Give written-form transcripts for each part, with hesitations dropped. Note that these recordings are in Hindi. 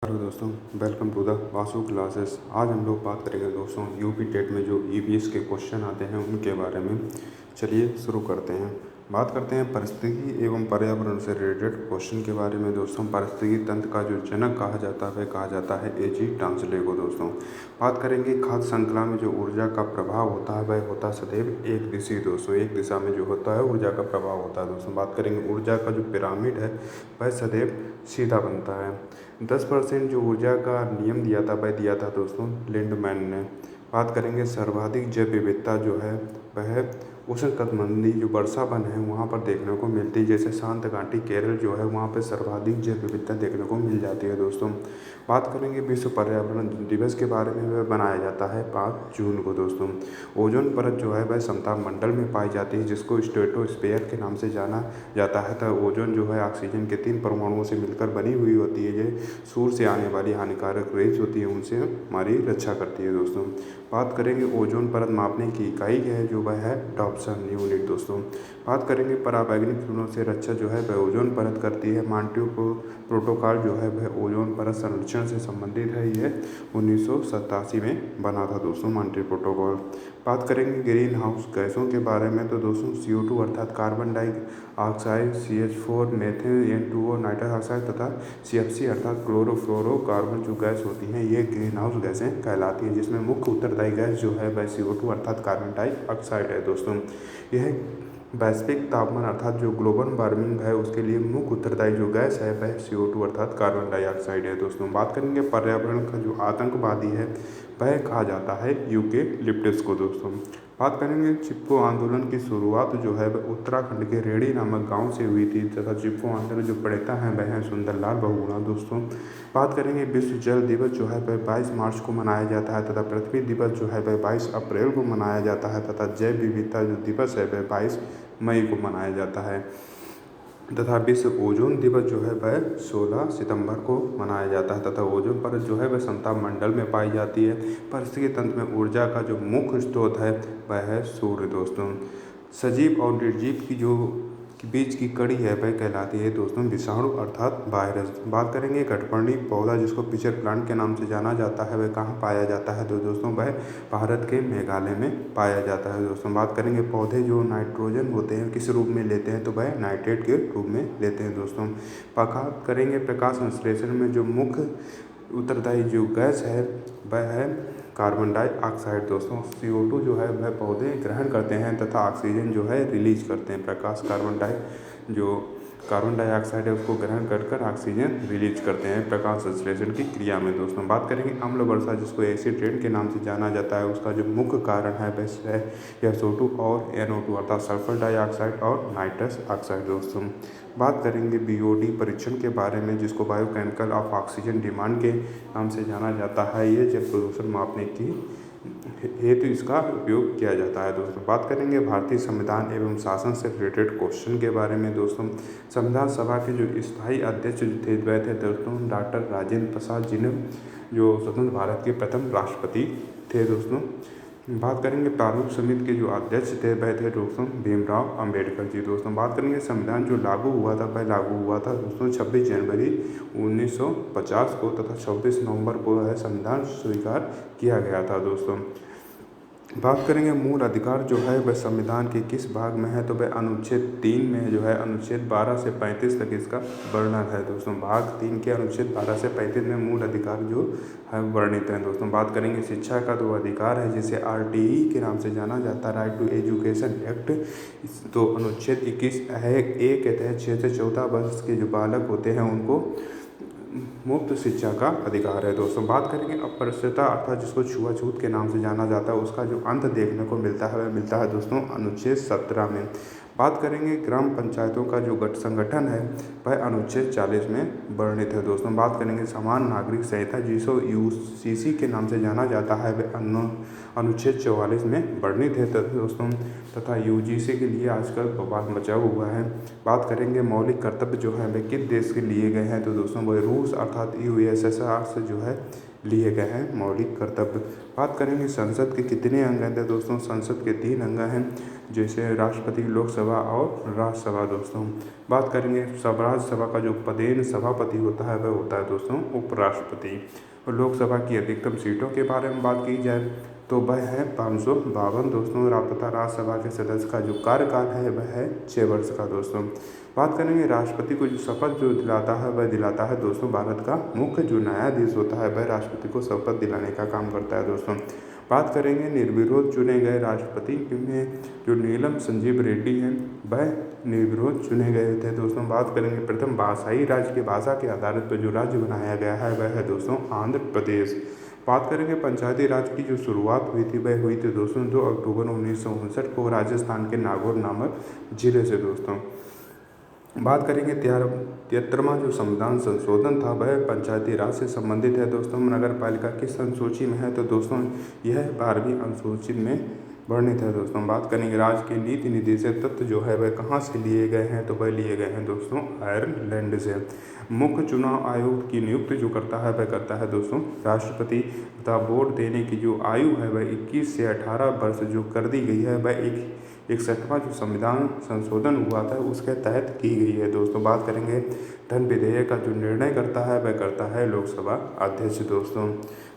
हेलो दोस्तों, welcome to the Vasu classes. आज हम लोग बात करेंगे दोस्तों यूपी टेट में जो ईवीएस के क्वेश्चन आते हैं उनके बारे में। चलिए शुरू करते हैं। बात करते हैं परिस्थिति एवं पर्यावरण से रिलेटेड क्वेश्चन के बारे में। दोस्तों पारिस्थितिकी तंत्र का जो जनक कहा जाता है वह कहा जाता है एजी टांसले को। दोस्तों बात करेंगे खाद्य श्रृंखला में जो ऊर्जा का प्रभाव होता है वह होता है सदैव एक दिशी। दोस्तों एक दिशा में जो होता है ऊर्जा का प्रभाव होता है। दोस्तों बात करेंगे ऊर्जा का जो पिरामिड है वह सदैव सीधा बनता है। 10% जो ऊर्जा का नियम दिया था वह दिया था दोस्तों लिंडमैन ने। बात करेंगे सर्वाधिक जैव विविधता जो है वह उष्णकटिबंधीय जो वर्षा वन है वहाँ पर देखने को मिलती है। जैसे शांत घाटी केरल जो है वहाँ पर सर्वाधिक जैव विविधता देखने को मिल जाती है। दोस्तों बात करेंगे विश्व पर्यावरण दिवस के बारे में। वह बनाया जाता है 5 जून को। दोस्तों ओजोन परत जो है वह समताप मंडल में पाई जाती है जिसको स्ट्रेटोस्फीयर के नाम से जाना जाता है। तो ओजोन जो है ऑक्सीजन के 3 परमाणुओं से मिलकर बनी हुई होती है। ये सूर्य से आने वाली हानिकारक रेज होती है उनसे हमारी रक्षा करती है। दोस्तों बात करेंगे ओजोन परत मापने की इकाई है जो वह है डॉप्सन यूनिट। दोस्तों बात करेंगे पराबैंगनी किरणों से रक्षा जो है वह ओजोन परत करती है। मॉन्ट्रियो प्रोटोकॉल जो है वह ओजोन परत संरक्षण से संबंधित है। यह 1987 में बना था दोस्तों मॉन्ट्रियो प्रोटोकॉल। बात करेंगे ग्रीन हाउस गैसों के बारे में। तो दोस्तों CO2 अर्थात carbon dioxide, CH4, methane, N2O nitrous oxide तथा CFC अर्थात क्लोरोफ्लोरोकार्बन जो गैस होती हैं ये ग्रीन हाउस गैसें कहलाती हैं, जिसमें मुख्य उत्तरदायी गैस जो है वह CO2 अर्थात कार्बन डाइऑक्साइड है। दोस्तों यह वैश्विक तापमान अर्थात जो ग्लोबल वार्मिंग है उसके लिए मुख्य उत्तरदायी जो गैस है वह CO2 अर्थात कार्बन डाइऑक्साइड है। दोस्तों बात करेंगे पर्यावरण का जो आतंकवादी है वह कहा जाता है यूकेलिप्टस को। दोस्तों बात करेंगे चिपको आंदोलन की शुरुआत जो है वह उत्तराखंड के रेड़ी नामक गांव से हुई थी तथा चिपको आंदोलन जो प्रणेता हैं वह हैं सुंदरलाल बहुगुणा। दोस्तों बात करेंगे विश्व जल दिवस जो है वह 22 मार्च को मनाया जाता है तथा पृथ्वी दिवस जो है वह 22 अप्रैल को मनाया जाता है तथा जैव विविधता जो दिवस है वह 22 मई को मनाया जाता है तथा विश्व ओजोन दिवस जो है वह 16 सितंबर को मनाया जाता है तथा ओजोन परत जो है वह समताप मंडल में पाई जाती है। पारिस्थितिकी तंत्र में ऊर्जा का जो मुख्य स्रोत है वह है सूर्य। दोस्तों सजीव और निर्जीव की जो बीच की कड़ी है वह कहलाती है दोस्तों विषाणु अर्थात वायरस। बात करेंगे कठपर्णी पौधा जिसको पिचर प्लांट के नाम से जाना जाता है वह कहाँ पाया जाता है। तो दोस्तों वह भारत के मेघालय में पाया जाता है। दोस्तों बात करेंगे पौधे जो नाइट्रोजन होते हैं किस रूप में लेते हैं तो वह नाइट्रेट के रूप में लेते हैं। दोस्तों बात करेंगे प्रकाश संश्लेषण में जो मुख्य उत्तरदायी जो गैस है वह है कार्बन डाइऑक्साइड। दोस्तों CO2 जो है वह पौधे ग्रहण करते हैं तथा ऑक्सीजन जो है रिलीज करते हैं। प्रकाश कार्बन डाइऑक्साइड है उसको ग्रहण कर ऑक्सीजन रिलीज करते हैं प्रकाश संश्लेषण की क्रिया में। दोस्तों बात करेंगे अम्ल वर्षा जिसको एसिड रेन के नाम से जाना जाता है उसका जो मुख्य कारण है वह है SO2 और NO2 अर्थात सल्फर डाइऑक्साइड और नाइट्रस ऑक्साइड। दोस्तों बात करेंगे BOD परीक्षण के बारे में जिसको बायोकेमिकल ऑफ ऑक्सीजन डिमांड के नाम से जाना जाता है। ये जल प्रदूषण मापने की हेतु इसका उपयोग किया जाता है। दोस्तों बात करेंगे भारतीय संविधान एवं शासन से रिलेटेड क्वेश्चन के बारे में। दोस्तों संविधान सभा के जो स्थायी अध्यक्ष थे वह थे दोस्तों डॉक्टर राजेंद्र प्रसाद जिन्हें जो स्वतंत्र भारत के प्रथम राष्ट्रपति थे। दोस्तों बात करेंगे प्रारूप समिति के जो अध्यक्ष थे वह थे दोस्तों भीमराव अंबेडकर जी। दोस्तों बात करेंगे संविधान जो लागू हुआ था वह लागू हुआ था दोस्तों 26 जनवरी 1950 को तथा 26 नवंबर को यह संविधान स्वीकार किया गया था। दोस्तों बात करेंगे मूल अधिकार जो है वह संविधान के किस भाग में है तो वह अनुच्छेद 3 में जो है अनुच्छेद 12 से 35 तक इसका वर्णन है। दोस्तों भाग 3 के अनुच्छेद 12 से 35 में मूल अधिकार जो है वर्णित है। दोस्तों बात करेंगे शिक्षा का जो अधिकार है जिसे RTE के नाम से जाना जाता है राइट टू एजुकेशन एक्ट। तो अनुच्छेद 21 है के तहत 6 से 14 वर्ष के जो बालक होते हैं उनको मुफ्त शिक्षा का अधिकार है। दोस्तों बात करेंगे अपरिष्यता अर्थात जिसको छुआछूत के नाम से जाना जाता है उसका जो अंत देखने को मिलता है वह मिलता है दोस्तों अनुच्छेद 17 में। बात करेंगे ग्राम पंचायतों का जो संगठन है वह अनुच्छेद 40 में वर्णित है। दोस्तों बात करेंगे समान नागरिक संहिता जिसको UCC के नाम से जाना जाता है वह अनुच्छेद 44 में वर्णित है। दोस्तों तथा UGC के लिए आजकल बवाल मचा हुआ है। बात करेंगे मौलिक कर्तव्य जो है वह किस देश के लिए गए हैं तो दोस्तों वह रूस अर्थात USSR से जो है लिए गए हैं मौलिक कर्तव्य। बात करेंगे संसद के कितने अंग हैं दोस्तों, संसद के 3 अंग हैं, जैसे राष्ट्रपति, लोकसभा और राज्यसभा दोस्तों। बात करेंगे राज्यसभा का जो पदेन सभापति होता है वह होता है दोस्तों उपराष्ट्रपति। और लोकसभा की अधिकतम सीटों के बारे में बात की जाए तो वह है 552 दोस्तों। तथा राज्यसभा के सदस्य का जो कार्यकाल है वह है 6 वर्ष का दोस्तों। बात करेंगे राष्ट्रपति को जो शपथ जो दिलाता है वह दिलाता है दोस्तों भारत का मुख्य जो न्यायाधीश होता है वह राष्ट्रपति को शपथ दिलाने का काम करता है दोस्तों। बात करेंगे निर्विरोध चुने गए राष्ट्रपति में जो नीलम संजीव रेड्डी हैं वह निर्विरोध चुने गए थे दोस्तों। बात करेंगे प्रथम भाषाई राज्य की भाषा के आधार पर जो राज्य बनाया गया है वह है दोस्तों आंध्र प्रदेश। बात करेंगे पंचायती राज की जो शुरुआत हुई थी वह हुई थी दोस्तों 2 अक्टूबर 1959 को राजस्थान के नागौर नामक जिले से दोस्तों। बात करेंगे 73वां जो संविधान संशोधन था वह पंचायती राज से संबंधित है दोस्तों। नगर पालिका किस अनुसूची में है तो दोस्तों यह 12वीं अनुसूची में वर्णित है दोस्तों। बात करेंगे राज्य के नीति निर्देशक तत्व जो है वह कहाँ से लिए गए हैं तो वह लिए गए हैं दोस्तों आयरलैंड से। मुख्य चुनाव आयोग की नियुक्ति जो करता है वह करता है दोस्तों राष्ट्रपति। तथा वोट देने की जो आयु है वह 21 से 18 वर्ष जो कर दी गई है वह 61वां जो संविधान संशोधन हुआ था उसके तहत की गई है दोस्तों। बात करेंगे धन विधेयक का जो निर्णय करता है वह करता है लोकसभा अध्यक्ष दोस्तों।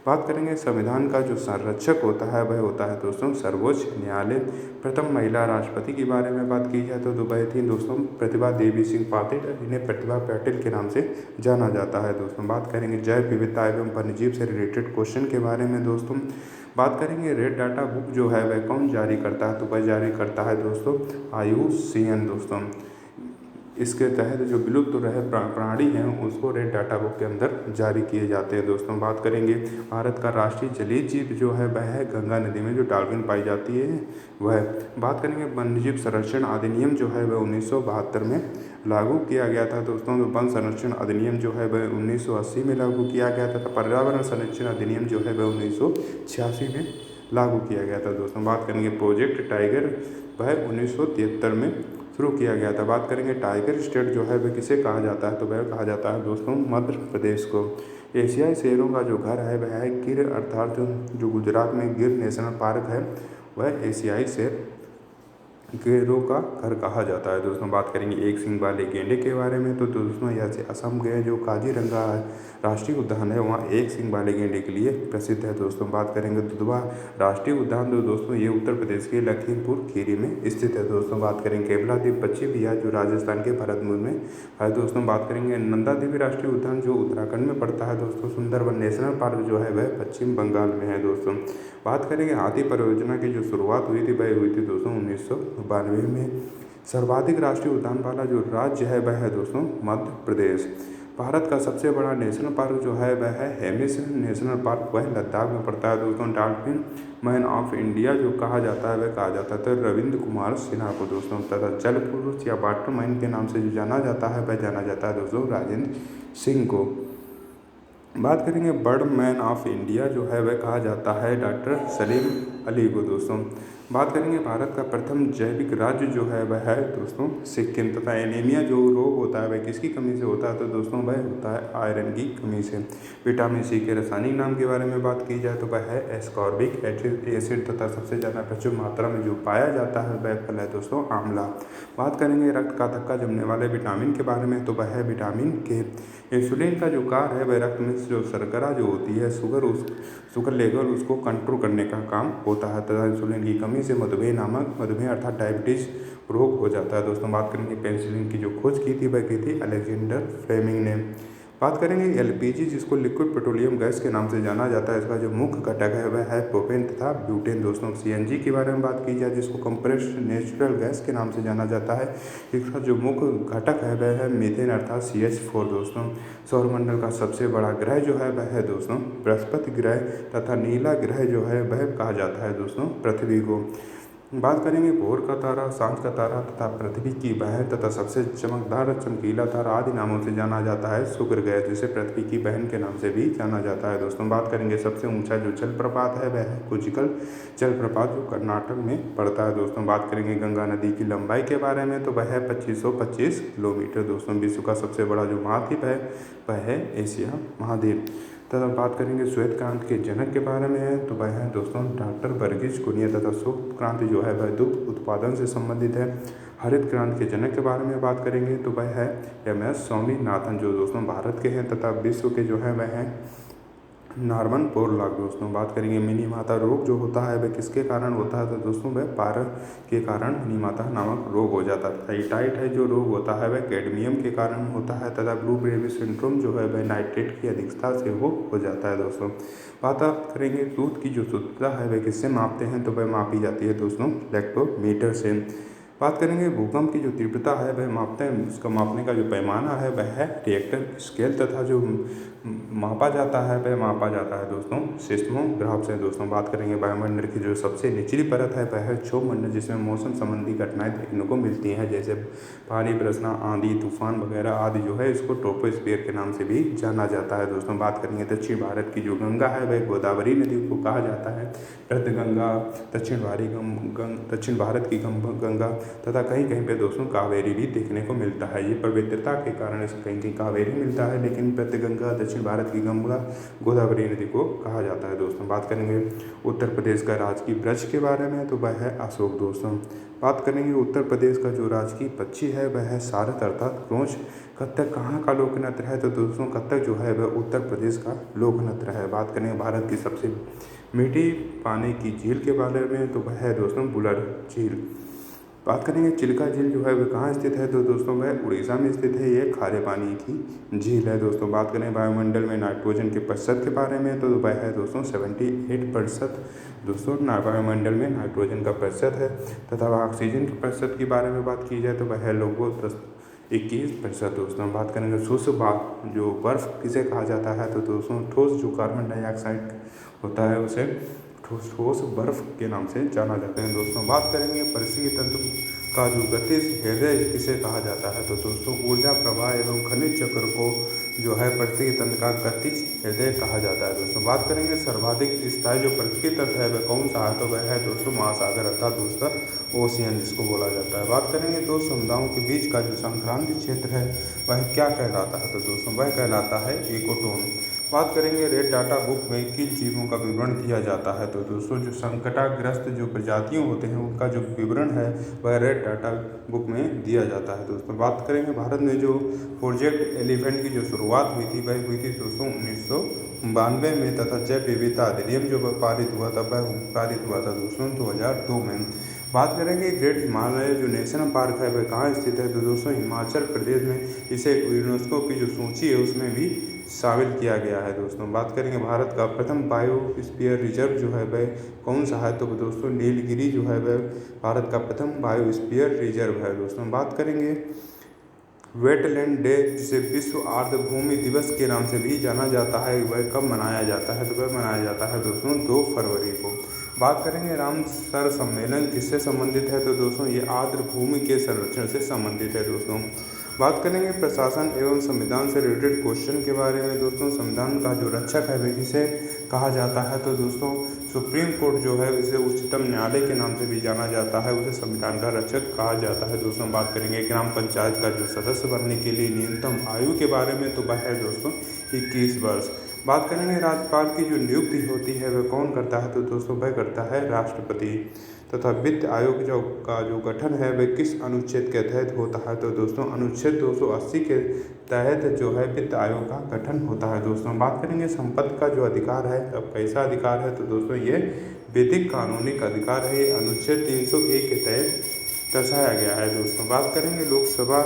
बात करेंगे संविधान का जो संरक्षक होता है वह होता है दोस्तों सर्वोच्च न्यायालय। प्रथम महिला राष्ट्रपति के बारे में बात की जाए तो वह थी दोस्तों प्रतिभा देवी सिंह पाटिल, जिन्हें प्रतिभा पाटिल के नाम से जाना जाता है दोस्तों। बात करेंगे जैव विविधता एवं वन्यजीव से रिलेटेड क्वेश्चन के बारे में दोस्तों। बात करेंगे रेड डाटा बुक जो है वह कौन जारी करता है तो वह जारी करता है दोस्तों IUCN दोस्तों। इसके तहत जो विलुप्त रहे प्राणी हैं उसको रेड डाटा बुक के अंदर जारी किए जाते हैं दोस्तों। बात करेंगे भारत का राष्ट्रीय जलीय जीव जो है वह है गंगा नदी में जो डॉल्फिन पाई जाती है वह। बात करेंगे वन्यजीव संरक्षण अधिनियम जो है वह 1972 में लागू किया गया था दोस्तों। तो वन संरक्षण अधिनियम जो है वह 1980 में लागू किया गया था। पर्यावरण संरक्षण अधिनियम जो है वह 1986 में लागू किया गया था दोस्तों। बात करेंगे प्रोजेक्ट टाइगर वह 1973 में शुरू किया गया था। बात करेंगे टाइगर स्टेट जो है वह किसे कहा जाता है तो वह कहा जाता है दोस्तों मध्य प्रदेश को। एशियाई शेरों का जो घर है वह है गिर, अर्थात जो गुजरात में गिर नेशनल पार्क है वह एशियाई शेर गेरों का घर कहा जाता है दोस्तों। बात करेंगे एक सींग वाले गेंडे के बारे में तो दोस्तों यहाँ से असम गए जो काजीरंगा राष्ट्रीय उद्यान है वहाँ एक सींग वाले गेंडे के लिए प्रसिद्ध है दोस्तों। बात करेंगे दुधवा राष्ट्रीय उद्यान तो दोस्तों ये उत्तर प्रदेश के लखीमपुर खीरी में स्थित है दोस्तों। बात करेंगे केवला द्वीप पश्चिम बिहार जो राजस्थान के भरतपुर में है दोस्तों। बात करेंगे नंदा देवी राष्ट्रीय उद्यान जो उत्तराखंड में पड़ता है दोस्तों। सुंदरबन नेशनल पार्क जो है वह पश्चिम बंगाल में है दोस्तों। बात करेंगे हाथी परियोजना की जो शुरुआत हुई थी वह हुई थी दोस्तों 1992 में। सर्वाधिक राष्ट्रीय उद्यान वाला जो राज्य है वह है दोस्तों मध्य प्रदेश। भारत का सबसे बड़ा नेशनल पार्क जो है वह है हेमिस नेशनल पार्क, वह लद्दाख में पड़ता है दोस्तों। डॉल्फिन मैन ऑफ इंडिया जो कहा जाता है वह कहा जाता है रविंद्र कुमार सिन्हा को दोस्तों। तथा जल पुरुष या वाटर मैन के नाम से जो जाना जाता है वह जाना जाता है दोस्तों राजेंद्र सिंह को। बात करेंगे बर्ड मैन ऑफ इंडिया जो है वह कहा जाता है डॉक्टर सलीम अली को दोस्तों। बात करेंगे भारत का प्रथम जैविक राज्य जो है वह है दोस्तों सिक्किम। तथा एनीमिया जो रोग होता है वह किसकी कमी से होता है तो दोस्तों वह होता है आयरन की कमी से। विटामिन सी के रासायनिक नाम के बारे में बात की जाए तो वह है एस्कॉर्बिक एसिड तथा सबसे ज़्यादा प्रचुर मात्रा में जो पाया जाता है वह फल है दोस्तों आंवला। बात करेंगे रक्त का धक्का जमने वाले विटामिन के बारे में तो वह है विटामिन के। इंसुलिन का जो कार्य है वह रक्त में जो शर्करा जो होती है शुगर लेवल उसको कंट्रोल करने का काम होता है। तथा इंसुलिन की कमी से मधुमेह अर्थात डायबिटीज रोग हो जाता है दोस्तों। बात करेंगे पेनिसिलिन की जो खोज की थी वह की थी अलेक्जेंडर फ्लेमिंग ने। बात करेंगे LPG जिसको लिक्विड पेट्रोलियम गैस के नाम से जाना जाता है। इसका जो मुख्य घटक है वह है प्रोपेन तथा ब्यूटेन दोस्तों। CNG के बारे में बात की जाए जिसको कंप्रेस्ड नेचुरल गैस के नाम से जाना जाता है। इसका जो मुख्य घटक है वह है मीथेन अर्थात CH4 दोस्तों। सौरमंडल का सबसे बड़ा ग्रह जो है वह है दोस्तों बृहस्पति ग्रह तथा नीला ग्रह जो है वह कहा जाता है दोस्तों पृथ्वी को। बात करेंगे भोर का तारा, सांझ का तारा तथा पृथ्वी की बहन तथा सबसे चमकदार चमकीला तारा आदि नामों से जाना जाता है शुक्र ग्रह, जिसे पृथ्वी की बहन के नाम से भी जाना जाता है दोस्तों। बात करेंगे सबसे ऊंचा जो जलप्रपात है वह है कुचिकल जलप्रपात जो कर्नाटक में पड़ता है दोस्तों। बात करेंगे गंगा नदी की लंबाई के बारे में तो वह है 2525 किलोमीटर दोस्तों। विश्व का सबसे बड़ा जो महाद्वीप है वह है एशिया महाद्वीप। तथा बात करेंगे श्वेत क्रांति के जनक के बारे में है तो वह है दोस्तों डॉक्टर वर्गीज कुरियन। तथा श्वेत क्रांति जो है वह दुग्ध उत्पादन से संबंधित है। हरित क्रांति के जनक के बारे में बात करेंगे तो वह है MS स्वामीनाथन, जो दोस्तों भारत के हैं। तथा विश्व के जो है वह हैं नॉर्मन बोरलॉग। दोस्तों बात करेंगे मिनीमाता रोग जो होता है वह किसके कारण होता है तो दोस्तों वह पारा के कारण मिनीमाता नामक रोग हो जाता है। थाइराइड है जो रोग होता है वह कैडमियम के कारण होता है। तथा ब्लू बेबी सिंड्रोम जो है वह नाइट्रेट की अधिकता से वो हो जाता है। दोस्तों बात करेंगे दूध की जो शुद्धता है वह किससे मापते हैं तो वह मापी जाती है दोस्तों लैक्टोमीटर से। बात करेंगे भूकंप की जो तीव्रता है वह मापते हैं, उसका मापने का जो पैमाना है वह है रिएक्टर स्केल। तथा जो मापा जाता है वह मापा जाता है दोस्तों सिस्मोग्राफ से। दोस्तों बात करेंगे वायुमंडल की जो सबसे निचली परत है वह है क्षोभमंडल, जिसमें मौसम संबंधी घटनाएं देखने को मिलती हैं, जैसे भारी बरसना, आंधी, तूफान वगैरह आदि जो है इसको ट्रोपोस्फीयर के नाम से भी जाना जाता है। दोस्तों बात करेंगे दक्षिण भारत की जो गंगा है वह गोदावरी नदी को कहा जाता है वृद्ध गंगा, दक्षिण भारत की गंगा तथा कहीं कहीं पे दोस्तों कावेरी भी देखने को मिलता है। ये पवित्रता के कारण इसे कहीं कहीं कावेरी मिलता है, लेकिन वृद्ध गंगा दक्षिण भारत की गंगा गोदावरी नदी को कहा जाता है। दोस्तों बात करेंगे उत्तर प्रदेश का राजकीय वृक्ष के बारे में तो वह है अशोक। दोस्तों बात करेंगे उत्तर प्रदेश का जो राजकीय पक्षी है वह है सारस अर्थात क्रोंच। कत्थक कहाँ का लोक नृत्य है तो दोस्तों कत्थक जो है वह उत्तर प्रदेश का लोक नृत्य है। बात करेंगे भारत की सबसे मीठी पानी की झील के बारे में तो वह है दोस्तों बुलर झील। बात करेंगे चिल्का झील जो है वह कहाँ स्थित है तो दोस्तों वह उड़ीसा में स्थित है। ये खारे पानी की झील है। दोस्तों बात करें वायुमंडल में नाइट्रोजन के प्रतिशत के बारे में तो वह है दोस्तों 78%। दोस्तों वायुमंडल में नाइट्रोजन का प्रतिशत है। तथा ऑक्सीजन के प्रतिशत के बारे में बात की जाए तो वह है लगभग 21%। दोस्तों बात करेंगे शुष्क जो बर्फ़ किसे कहा जाता है तो दोस्तों ठोस जो कार्बन डाइऑक्साइड होता है उसे ठोस बर्फ के नाम से जाना जाता है। दोस्तों बात करेंगे परिस्थिति तंत्र का जो गतिज हृदय किसे कहा जाता है तो दोस्तों ऊर्जा प्रवाह एवं खनिज चक्र को जो है परिस्थिति तंत्र का गतिज हृदय कहा जाता है। दोस्तों बात करेंगे सर्वाधिक स्थायी जो परिस्थिति तंत्र है वह कौन सा है तो वह है दोस्तों महासागर अर्थात दोस्तों ओशियन जिसको बोला जाता है। बात करेंगे दो समुदायों के बीच का जो संक्रांति क्षेत्र है वह क्या कहलाता है तो दोस्तों वह कहलाता है इकोटोन। बात करेंगे रेड डाटा बुक में किन जीवों का विवरण दिया जाता है तो दोस्तों जो संकटाग्रस्त जो प्रजातियों होते हैं उनका जो विवरण है वह रेड डाटा बुक में दिया जाता है। दोस्तों बात करेंगे भारत में जो प्रोजेक्ट एलिफेंट की जो शुरुआत हुई थी वह हुई थी दोस्तों 1992 में। तथा जैव विविधता अधिनियम जो पारित हुआ था वह पारित हुआ था दोस्तों 2002 में। बात करेंगे ग्रेट हिमालय जो नेशनल पार्क है वह कहाँ स्थित है तो दोस्तों हिमाचल प्रदेश में। इसे यूनेस्को की जो सूची है उसमें भी शामिल किया गया है। दोस्तों बात करेंगे भारत का प्रथम बायोस्फीयर रिजर्व जो है वह कौन सा है तो दोस्तों नीलगिरी जो है वह भारत का प्रथम बायोस्फीयर रिजर्व है। दोस्तों बात करेंगे वेटलैंड डे जिसे विश्व आर्द्रभूमि दिवस के नाम से भी जाना जाता है वह कब मनाया जाता है तो वह मनाया जाता है दोस्तों 2 फरवरी को। बात करेंगे रामसर सम्मेलन किससे संबंधित है तो दोस्तों ये आर्द्रभूमि के संरक्षण से संबंधित है। दोस्तों बात करेंगे प्रशासन एवं संविधान से रिलेटेड क्वेश्चन के बारे में। दोस्तों संविधान का जो रक्षक है वह किसे कहा जाता है तो दोस्तों सुप्रीम कोर्ट जो है उसे उच्चतम न्यायालय के नाम से भी जाना जाता है, उसे संविधान का रक्षक कहा जाता है। दोस्तों बात करेंगे ग्राम पंचायत का जो सदस्य बनने के लिए न्यूनतम आयु के बारे में तो वह है दोस्तों 21 वर्ष। बात करेंगे राज्यपाल की जो नियुक्ति होती है वह कौन करता है तो दोस्तों वह करता है राष्ट्रपति। तथा वित्त आयोग का जो गठन है वह किस अनुच्छेद के तहत होता है तो दोस्तों अनुच्छेद 280 के तहत जो है वित्त आयोग का गठन होता है। दोस्तों बात करेंगे संपत्ति का जो अधिकार है अब कैसा अधिकार है तो दोस्तों ये वैधिक कानूनी अधिकार है, ये अनुच्छेद 301 के तहत दर्शाया गया है। दोस्तों बात करेंगे लोकसभा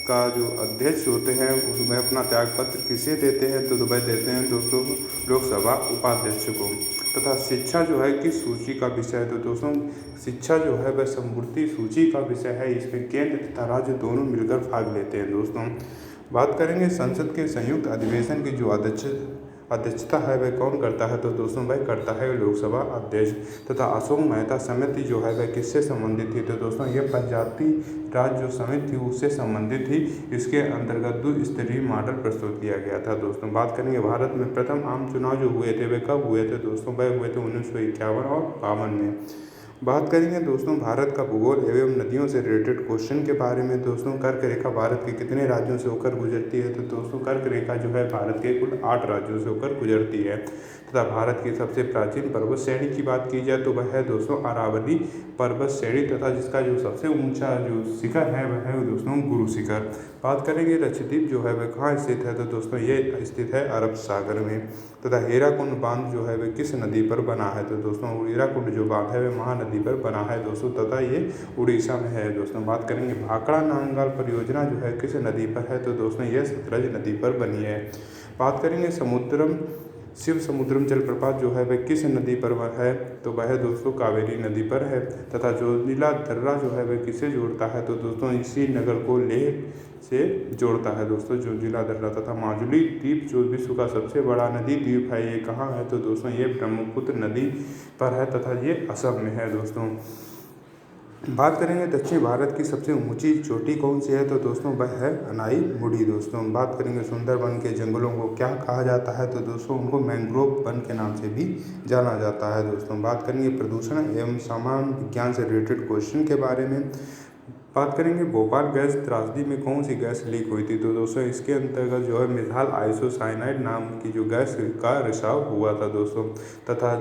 का जो अध्यक्ष होते हैं वह अपना त्यागपत्र किसे देते हैं तो वह देते हैं दोस्तों लोकसभा उपाध्यक्ष को। तथा शिक्षा जो है किस सूची का विषय है तो दोस्तों शिक्षा जो है वह समवर्ती सूची का विषय है, इसमें केंद्र तथा राज्य दोनों मिलकर भाग लेते हैं। दोस्तों बात करेंगे संसद के संयुक्त अधिवेशन की जो अध्यक्षता है वह कौन करता है तो दोस्तों वह करता है लोकसभा अध्यक्ष। तथा अशोक मेहता समिति जो है वह किससे संबंधित थी तो दोस्तों यह पंचायती राज जो समिति थी उससे संबंधित थी, इसके अंतर्गत 2 स्तरीय मॉडल प्रस्तुत किया गया था। दोस्तों बात करेंगे भारत में प्रथम आम चुनाव जो हुए थे वे कब हुए थे दोस्तों वह हुए थे 1951 और 52 में। बात करेंगे दोस्तों भारत का भूगोल एवं नदियों से रिलेटेड क्वेश्चन के बारे में। दोस्तों कर्क रेखा भारत के कितने राज्यों से होकर गुजरती है? तो दोस्तों कर्क रेखा जो है भारत के कुल 8 राज्यों से होकर गुजरती है। तथा भारत की सबसे प्राचीन पर्वत श्रेणी की बात की जाए तो वह है दोस्तों अरावली पर्वत श्रेणी, तथा जिसका जो सबसे ऊंचा जो शिखर है वह है दोस्तों गुरु शिखर। बात करेंगे लक्षद्वीप जो है वह कहाँ स्थित है? तो दोस्तों ये स्थित है अरब सागर में। तथा हीराकुंड बांध जो है वह किस नदी पर बना है? तो दोस्तों हीराकुंड जो बांध है वह महानदी पर बना है दोस्तों, तथा ये उड़ीसा में है दोस्तों। बात करेंगे भाखड़ा नांगल परियोजना जो है किस नदी पर है? तो दोस्तों यह सतलज नदी पर बनी है। बात करेंगे समुद्रम शिव समुद्रम जलप्रपात जो है वह किस नदी पर वह है? तो वह दोस्तों कावेरी नदी पर है। तथा जोजिला दर्रा जो है वह किसे जोड़ता है? तो दोस्तों इसी नगर को लेह से जोड़ता है दोस्तों जोजिला दर्रा। तथा माजुली द्वीप जो विश्व का सबसे बड़ा नदी द्वीप है ये कहाँ है? तो दोस्तों ये ब्रह्मपुत्र नदी पर है तथा ये असम में है दोस्तों। बात करेंगे दक्षिण भारत की सबसे ऊंची चोटी कौन सी है? तो दोस्तों वह है अनाई मुड़ी दोस्तों। बात करेंगे सुंदरबन के जंगलों को क्या कहा जाता है? तो दोस्तों उनको मैंग्रोव वन के नाम से भी जाना जाता है दोस्तों। बात करेंगे प्रदूषण एवं सामान्य विज्ञान से रिलेटेड क्वेश्चन के बारे में। बात करेंगे भोपाल गैस त्रासदी में कौन सी गैस लीक हुई थी? तो दोस्तों इसके अंतर्गत जो है मिथाइल आइसोसाइनाइड नाम की जो गैस का रिसाव हुआ था दोस्तों। तथा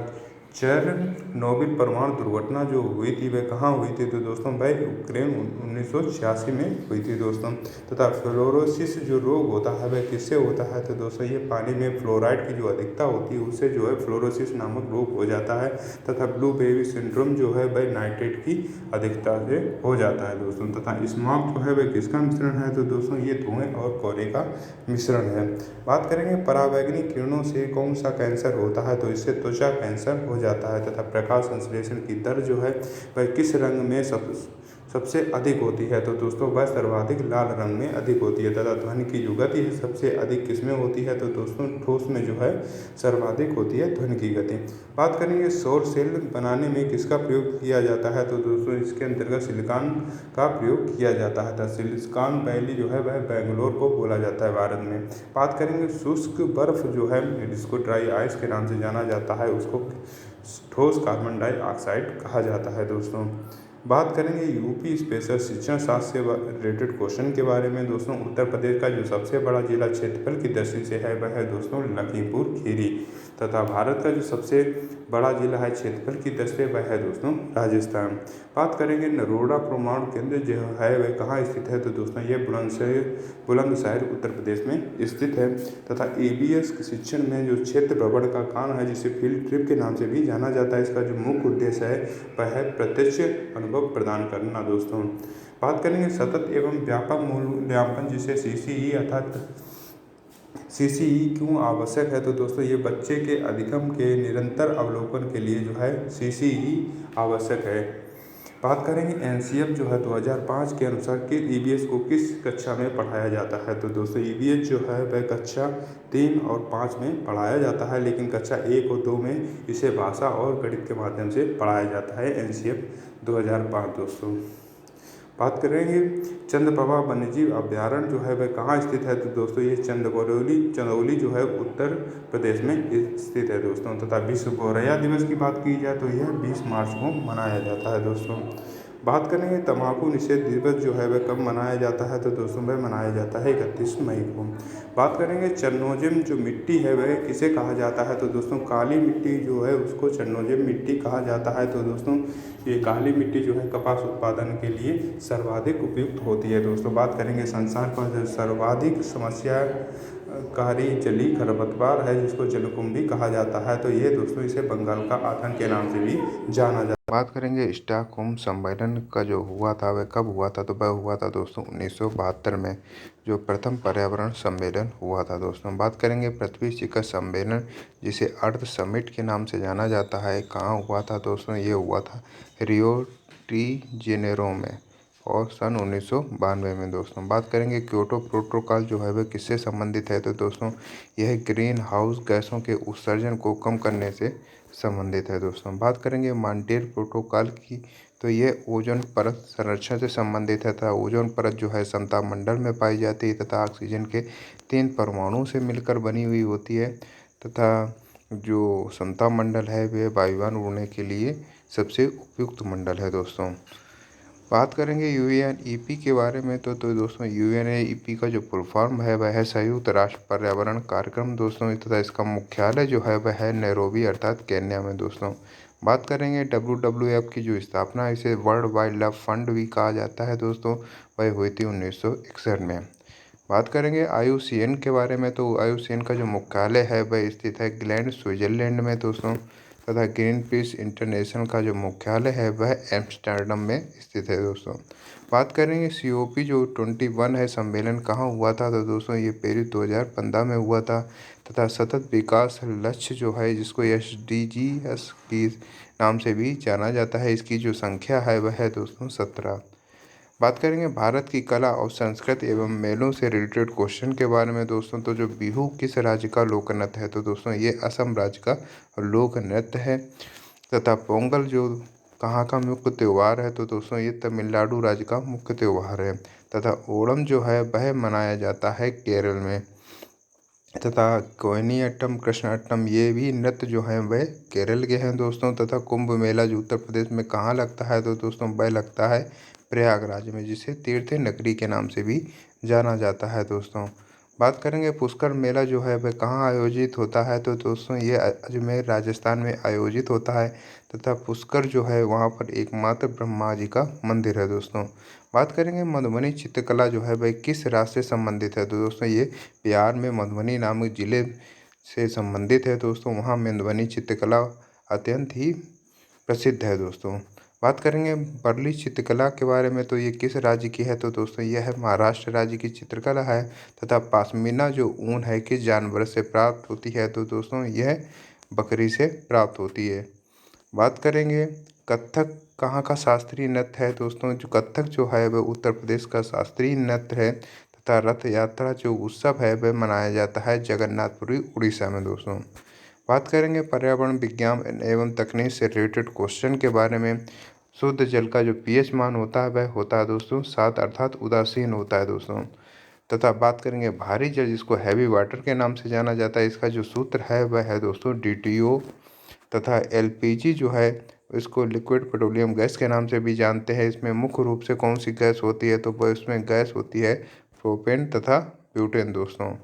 चेरनोबिल परमाणु दुर्घटना जो हुई थी वह कहाँ हुई थी? तो दोस्तों वह यूक्रेन 1986 में हुई थी दोस्तों। तथा फ्लोरोसिस जो रोग होता है वह किससे होता है? तो दोस्तों ये पानी में फ्लोराइड की जो अधिकता होती है उससे जो है फ्लोरोसिस नामक रोग हो जाता है। तथा ब्लू बेबी सिंड्रोम जो है वह नाइट्रेट की अधिकता से हो जाता है दोस्तों। तथा स्मॉग जो है वह किसका मिश्रण है? तो दोस्तों ये धुएं और कोयले का मिश्रण है। बात करेंगे पराबैंगनी किरणों से कौन सा कैंसर होता है? तो इससे त्वचा कैंसर हो जाता है। तथा प्रकाश संश्लेषण की दर जो है वह किस रंग में सबसे अधिक होती है? तो दोस्तों वह सर्वाधिक लाल रंग में अधिक होती है। तथा ध्वनि की जो गति है सबसे अधिक किसमें होती है? तो दोस्तों ठोस में जो है सर्वाधिक होती है ध्वनि की गति। बात करेंगे सौर सेल बनाने में किसका प्रयोग किया जाता है? तो दोस्तों इसके अंतर्गत सिलिकॉन का प्रयोग किया जाता है। तथा सिलिकॉन वैली जो है वह बेंगलोर को बोला जाता है भारत में। बात करेंगे शुष्क बर्फ जो है जिसको ड्राई आइस के नाम से जाना जाता है उसको ठोस कार्बन डाइऑक्साइड कहा जाता है दोस्तों। बात करेंगे यूपी स्पेशल शिक्षण शास्त्र से रिलेटेड क्वेश्चन के बारे में। दोस्तों उत्तर प्रदेश का जो सबसे बड़ा जिला क्षेत्रफल की दृष्टि से है वह है दोस्तों लखीमपुर खीरी। तथा भारत का जो सबसे बड़ा जिला है क्षेत्रफल की दृष्टि से वह है दोस्तों राजस्थान। बात करेंगे नरोड़ा परमाणु केंद्र जो है वह कहाँ स्थित है? तो दोस्तों ये बुलंदशहर उत्तर प्रदेश में स्थित है। तथा EBS शिक्षण में जो क्षेत्र भ्रमण का काम है जिसे फील्ड ट्रिप के नाम से भी जाना जाता है, इसका जो मुख्य उद्देश्य है वह है प्रत्यक्ष अनुभव प्रदान करना दोस्तों। बात करेंगे सतत एवं व्यापक मूल्यांकन जिसे CCE अर्थात CCE क्यों आवश्यक है? तो दोस्तों ये बच्चे के अधिगम के निरंतर अवलोकन के लिए जो है CCE आवश्यक है। बात करेंगे NCF जो है 2005 के अनुसार कि EVS को किस कक्षा में पढ़ाया जाता है? तो दोस्तों EVS जो है वह कक्षा 3 और 5 में पढ़ाया जाता है, लेकिन कक्षा 1 और 2 में इसे भाषा और गणित के माध्यम से पढ़ाया जाता है। NCF 2005 दोस्तों। बात करेंगे चंद्रप्रभा वन्यजीव अभ्यारण्य जो है वह कहाँ स्थित है? तो दोस्तों ये चंदौली जो है उत्तर प्रदेश में स्थित है दोस्तों। तथा विश्व गौरैया दिवस की बात की जाए तो यह 20 मार्च को मनाया जाता है दोस्तों। बात करेंगे तंबाकू निषेध दिवस जो है वह कब मनाया जाता है? तो दोस्तों वह मनाया जाता है 31 मई को। बात करेंगे चरनोजिम जो मिट्टी है वह किसे कहा जाता है? तो दोस्तों काली मिट्टी जो है उसको चरनोजिम मिट्टी कहा जाता है। तो दोस्तों ये काली मिट्टी जो है कपास उत्पादन के लिए सर्वाधिक उपयुक्त होती है दोस्तों। बात करेंगे संसार का जो सर्वाधिक समस्याकारी जलीय खरपतवार है जिसको जलकुंभी कहा जाता है, तो ये दोस्तों इसे बंगाल का आतंक के नाम से भी जाना जाता है। बात करेंगे स्टॉकहोम सम्मेलन का जो हुआ था वह कब हुआ था? तो वह हुआ था दोस्तों 1972 में, जो प्रथम पर्यावरण सम्मेलन हुआ था दोस्तों। बात करेंगे पृथ्वी शिखर सम्मेलन जिसे अर्थ समिट के नाम से जाना जाता है, कहाँ हुआ था दोस्तों? ये हुआ था रियो डी जेनेरो में और सन 1992 में दोस्तों। बात करेंगे क्योटो प्रोटोकॉल जो है वह किससे संबंधित है? तो दोस्तों यह ग्रीन हाउस गैसों के उत्सर्जन को कम करने से संबंधित है दोस्तों। बात करेंगे मॉन्ट्रियल प्रोटोकॉल की, तो यह ओजोन परत संरक्षण से संबंधित है तथा ओजोन परत जो है समताप मंडल में पाई जाती है तथा ऑक्सीजन के 3 परमाणुओं से मिलकर बनी हुई होती है। तथा जो समता मंडल है वह वायुयान उड़ने के लिए सबसे उपयुक्त मंडल है दोस्तों। बात करेंगे यूएनईपी के बारे में तो दोस्तों यूएनईपी का जो फुल फॉर्म है वह है संयुक्त राष्ट्र पर्यावरण कार्यक्रम दोस्तों, तथा इसका मुख्यालय जो है वह है नैरोबी अर्थात केन्या में दोस्तों। बात करेंगे WWF की जो स्थापना, इसे वर्ल्ड वाइल्ड लाइफ फंड भी कहा जाता है दोस्तों, वह हुई थी 1961 में। बात करेंगे IUCN के बारे में तो IUCN का जो मुख्यालय है वह स्थित है ग्लैंड स्विट्जरलैंड में दोस्तों, तथा ग्रीन पीस इंटरनेशनल का जो मुख्यालय है वह एम्स्टर्डम में स्थित है दोस्तों। बात करेंगे COP जो 21 है सम्मेलन कहाँ हुआ था तो दोस्तों ये पेरिस 2015 में हुआ था, तथा सतत विकास लक्ष्य जो है जिसको SDGs की नाम से भी जाना जाता है, इसकी जो संख्या है वह है दोस्तों 17। बात करेंगे भारत की कला और संस्कृति एवं मेलों से रिलेटेड क्वेश्चन के बारे में दोस्तों, तो जो बिहू किस राज्य का लोक नृत्य है तो दोस्तों ये असम राज्य का लोक नृत्य है। तथा पोंगल जो कहाँ का मुख्य त्यौहार है तो दोस्तों ये तमिलनाडु राज्य का मुख्य त्यौहार है। तथा ओणम जो है वह मनाया जाता है केरल में। तथा कोयनियट्टम कृष्णाट्टम ये भी नृत्य जो हैं वह केरल के हैं दोस्तों। तथा कुंभ मेला जो उत्तर प्रदेश में कहाँ लगता है तो दोस्तों वह लगता है प्रयागराज में, जिसे तीर्थ नगरी के नाम से भी जाना जाता है दोस्तों। बात करेंगे पुष्कर मेला जो है वह कहाँ आयोजित होता है तो दोस्तों ये अजमेर राजस्थान में आयोजित होता है। तथा पुष्कर जो है वहाँ पर एकमात्र ब्रह्मा जी का मंदिर है दोस्तों। बात करेंगे मधुबनी चित्रकला जो है वह किस राज्य से संबंधित है तो दोस्तों ये बिहार में मधुबनी नामक जिले से संबंधित है दोस्तों। वहाँ मधुबनी चित्रकला अत्यंत ही प्रसिद्ध है दोस्तों। बात करेंगे वर्ली चित्रकला के बारे में तो ये किस राज्य की है तो दोस्तों यह है महाराष्ट्र राज्य की चित्रकला है। तथा पश्मीना जो ऊन है किस जानवर से प्राप्त होती है तो दोस्तों यह बकरी से प्राप्त होती है। बात करेंगे कथक कहाँ का शास्त्रीय नृत्य है दोस्तों, जो कथक जो है वह उत्तर प्रदेश का शास्त्रीय नृत्य है। तथा रथ यात्रा जो उत्सव है वह मनाया जाता है जगन्नाथपुरी उड़ीसा में दोस्तों। बात करेंगे पर्यावरण विज्ञान एवं तकनीक से रिलेटेड क्वेश्चन के बारे में। शुद्ध जल का जो pH मान होता है वह होता है दोस्तों 7 अर्थात उदासीन होता है दोस्तों। तथा बात करेंगे भारी जल जिसको हैवी वाटर के नाम से जाना जाता है, इसका जो सूत्र है वह है दोस्तों DTO। तथा LPG जो है इसको लिक्विड पेट्रोलियम गैस के नाम से भी जानते हैं। इसमें मुख्य रूप से कौन सी गैस होती है तो वह इसमें गैस होती है प्रोपेन तथा ब्यूटेन दोस्तों।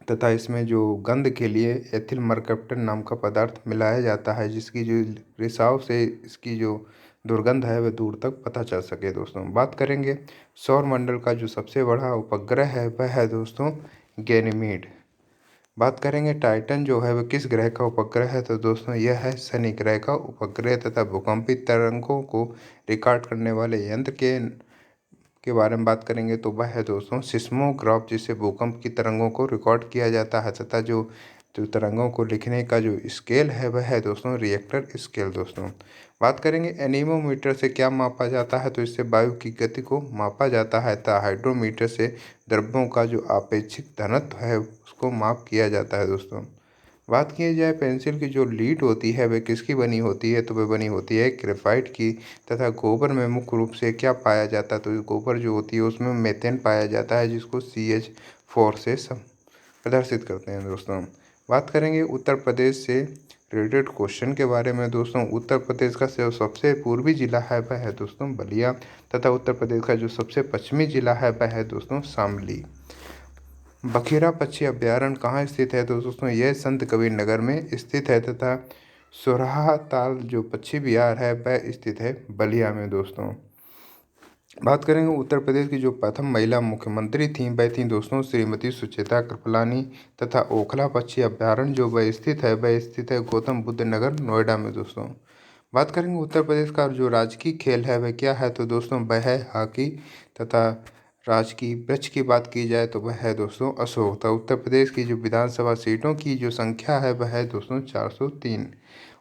तथा इसमें जो गंध के लिए एथिल मरकप्टन नाम का पदार्थ मिलाया जाता है, जिसकी जो रिसाव से इसकी जो दुर्गंध है वह दूर तक पता चल सके दोस्तों। बात करेंगे सौर मंडल का जो सबसे बड़ा उपग्रह है वह है दोस्तों गैनीमेड। बात करेंगे टाइटन जो है वह किस ग्रह का उपग्रह है तो दोस्तों यह है शनि ग्रह का उपग्रह। तथा भूकंपी तरंगों को रिकॉर्ड करने वाले यंत्र के बारे में बात करेंगे तो वह है दोस्तों सिस्मोग्राफ, जिससे भूकंप की तरंगों को रिकॉर्ड किया जाता है। तथा जो तरंगों को लिखने का जो स्केल है वह है दोस्तों रिएक्टर स्केल दोस्तों। बात करेंगे एनीमोमीटर से क्या मापा जाता है तो इससे वायु की गति को मापा जाता है। तथा हाइड्रोमीटर से द्रव्यों का जो आपेक्षिक घनत्व है उसको माप किया जाता है दोस्तों। बात की जाए पेंसिल की जो लीड होती है वह किसकी बनी होती है तो वह बनी होती है ग्रेफाइट की। तथा गोबर में मुख्य रूप से क्या पाया जाता है तो गोबर जो होती है उसमें मेथेन पाया जाता है, जिसको CH4 से प्रदर्शित करते हैं दोस्तों। बात करेंगे उत्तर प्रदेश से रिलेटेड क्वेश्चन के बारे में दोस्तों। उत्तर प्रदेश का जो सबसे पूर्वी जिला है वह है दोस्तों बलिया। तथा उत्तर प्रदेश का जो सबसे पश्चिमी जिला है वह है दोस्तों शामली। बखीरा पक्षी अभ्यारण्य कहाँ स्थित है तो दोस्तों यह संत कबीर नगर में स्थित है। तथा सुरहा ताल जो पक्षी विहार है वह स्थित है बलिया में दोस्तों। बात करेंगे उत्तर प्रदेश की जो प्रथम महिला मुख्यमंत्री थी वह थी दोस्तों श्रीमती सुचेता कृपलानी। तथा ओखला पक्षी अभ्यारण्य जो वह स्थित है गौतम बुद्ध नगर नोएडा में दोस्तों। बात करेंगे उत्तर प्रदेश का जो राजकीय खेल है वह क्या है तो दोस्तों वह है हॉकी। तथा राजकीय वृक्ष की बात की जाए तो वह है दोस्तों अशोक। तथा उत्तर प्रदेश की जो विधानसभा सीटों की जो संख्या है वह है दोस्तों 403।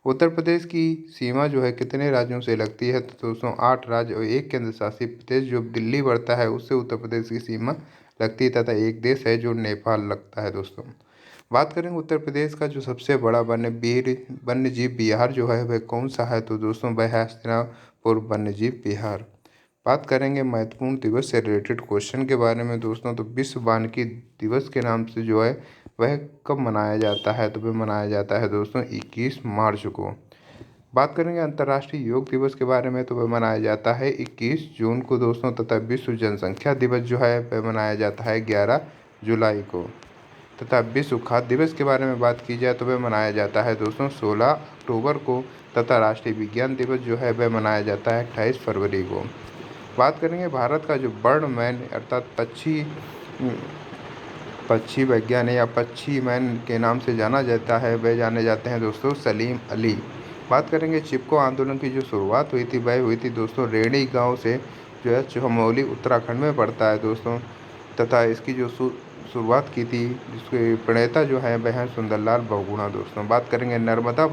उत्तर प्रदेश की सीमा जो है कितने राज्यों से लगती है तो दोस्तों 8 राज्य और एक केंद्र शासित प्रदेश जो दिल्ली बढ़ता है उससे उत्तर प्रदेश की सीमा लगती है। तथा एक देश है जो नेपाल लगता है दोस्तों। बात करेंगे उत्तर प्रदेश का जो सबसे बड़ा वन्य जीव विहार जो है वह कौन सा है तो दोस्तों वह है हस्तिनापुर वन्य जीव विहार। बात करेंगे महत्वपूर्ण दिवस से रिलेटेड क्वेश्चन के बारे में दोस्तों, तो विश्व वानिकी दिवस के नाम से जो है वह कब मनाया जाता है, तो वह मनाया जाता है दोस्तों 21 मार्च को। बात करेंगे अंतर्राष्ट्रीय योग दिवस के बारे में, तो वह मनाया जाता है 21 जून को दोस्तों, तथा विश्व जनसंख्या दिवस जो है वह मनाया जाता है 11 जुलाई को। तथा विश्व खाद्य दिवस के बारे में बात की जाए तो वह मनाया जाता है दोस्तों 16 अक्टूबर को। तथा राष्ट्रीय विज्ञान दिवस जो है वह मनाया जाता है 28 फरवरी को। बात करेंगे भारत का जो बर्ड मैन अर्थात पक्षी वैज्ञानिक या पक्षी मैन के नाम से जाना जाता है, वह जाने जाते हैं दोस्तों सलीम अली। बात करेंगे चिपको आंदोलन की जो शुरुआत हुई थी वह हुई थी दोस्तों रेणी गांव से, जो है चमोली उत्तराखंड में पड़ता है दोस्तों। तथा इसकी जो शुरुआत की थी, जिसके प्रणेता जो है वह हैं सुंदरलाल बहुगुणा दोस्तों। बात करेंगे नर्मदा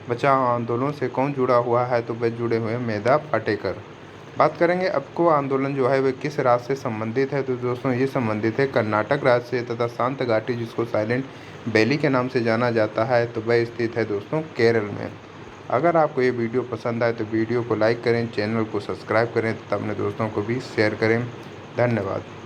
बचाओ आंदोलन से कौन जुड़ा हुआ है, तो वह जुड़े हुए हैं मेधा पाटेकर। बात करेंगे अप्को आंदोलन जो है वह किस राज्य से संबंधित है, तो दोस्तों ये संबंधित है कर्नाटक राज्य से। तथा शांत घाटी जिसको साइलेंट वैली के नाम से जाना जाता है, तो वह स्थित है दोस्तों केरल में। अगर आपको ये वीडियो पसंद आए तो वीडियो को लाइक करें, चैनल को सब्सक्राइब करें तथा अपने दोस्तों को भी शेयर करें। धन्यवाद।